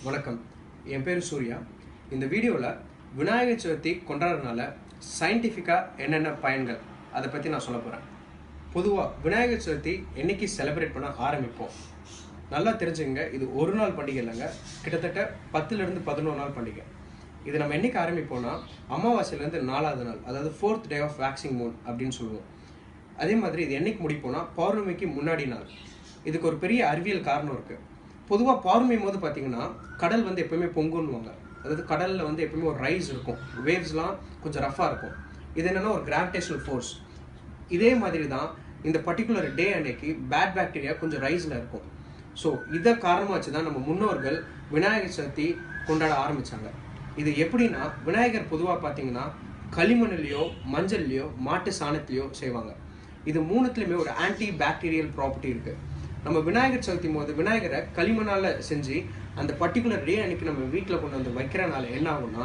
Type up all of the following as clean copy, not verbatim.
வணக்கம். என் பேர் சூர்யா. இந்த வீடியோவில் விநாயகர் சதுர்த்தி கொண்டாடுறதுனால சயின்டிஃபிக்காக என்னென்ன பயன்கள் அதை பற்றி நான் சொல்ல போகிறேன். பொதுவாக விநாயகர் சதுர்த்தி என்னைக்கு செலிப்ரேட் பண்ண ஆரம்பிப்போம் நல்லா தெரிஞ்சுங்க. இது ஒரு நாள் பண்டிகை இல்லைங்க, கிட்டத்தட்ட 10லேருந்து 11 நாள் பண்டிகை. இது நம்ம என்னைக்கு ஆரம்பிப்போம்னா அமாவாசையிலேருந்து 4வது நாள், அதாவது 4th day of waxing moon அப்படின்னு சொல்லுவோம். அதே மாதிரி இது என்னைக்கு முடிப்போம்னா பௌர்ணமிக்கு முன்னாடி நாள். இதுக்கு ஒரு பெரிய அறிவியல் காரணம் இருக்குது. பொதுவாக பௌர்ணமி போது பார்த்தீங்கன்னா கடல் எப்போயுமே பொங்குன்னுவாங்க. அதாவது கடலில் எப்போயுமே ஒரு ரைஸ் இருக்கும், வேவ்ஸ்லாம் கொஞ்சம் ரஃபாக இருக்கும். இது என்னென்னா ஒரு கிராவிடேஷனல் ஃபோர்ஸ். இதே மாதிரி தான் இந்த பர்டிகுலர் டே அன்னைக்கு பேட் பாக்டீரியா கொஞ்சம் ரைஸில் இருக்கும். ஸோ இதை காரணமாக வச்சு தான் நம்ம முன்னோர்கள் விநாயகர் சதுர்த்தி கொண்டாட ஆரம்பித்தாங்க. இது எப்படின்னா விநாயகர் பொதுவாக பார்த்தீங்கன்னா களிமண்ணிலையோ மஞ்சள்லையோ மாட்டு சாணத்திலையோ செய்வாங்க. இது மூணுத்துலேயுமே ஒரு ஆன்டி பாக்டீரியல் ப்ராப்பர்ட்டி இருக்குது. நம்ம விநாயகர் சதுர்த்தி போது விநாயகரை களிமண்ணால் செஞ்சு அந்த பர்டிகுலர் டே அன்னைக்கு நம்ம வீட்டில் கொண்டு வந்து வைக்கிறனால என்ன ஆகும்னா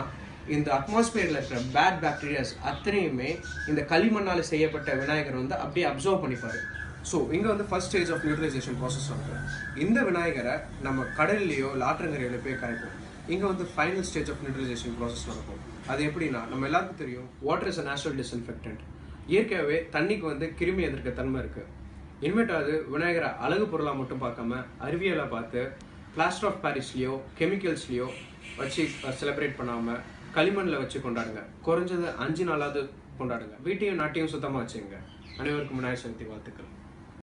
இந்த அட்மாஸ்பியரில் இருக்கிற பேட் பாக்டீரியாஸ் அத்தனையுமே இந்த களிமண்ணால் செய்யப்பட்ட விநாயகர் அப்படியே அப்சர்வ் பண்ணிப்பார். ஸோ இங்கே first stage of neutralization process நடக்கும். இந்த விநாயகரை நம்ம கடல்லையோ இல்லை ஆற்றங்கரையில போய் கரைப்போம். இங்கே final stage of neutralization process நடக்கும். அது எப்படின்னா நம்ம எல்லாருக்கும் தெரியும், water is a natural disinfectant. இயற்கையாகவே தண்ணிக்கு கிருமி எதிர்க்க தன்மை இருக்குது. இனிமேட்டாவது விநாயகரை அழகு பொருளாக மட்டும் பார்க்காம அறிவியலை பார்த்து பிளாஸ்டர் ஆஃப் பாரிஸ்லேயோ கெமிக்கல்ஸ்லேயோ வச்சு செலிப்ரேட் பண்ணாமல் களிமண்ணில் வச்சு கொண்டாடுங்க. குறைஞ்சது 5 நாளாவது கொண்டாடுங்க. வீட்டையும் நாட்டையும் சுத்தமாக வச்சுங்க. அனைவருக்கும் விநாயகர் சதுர்த்தி வாழ்த்துக்கள்.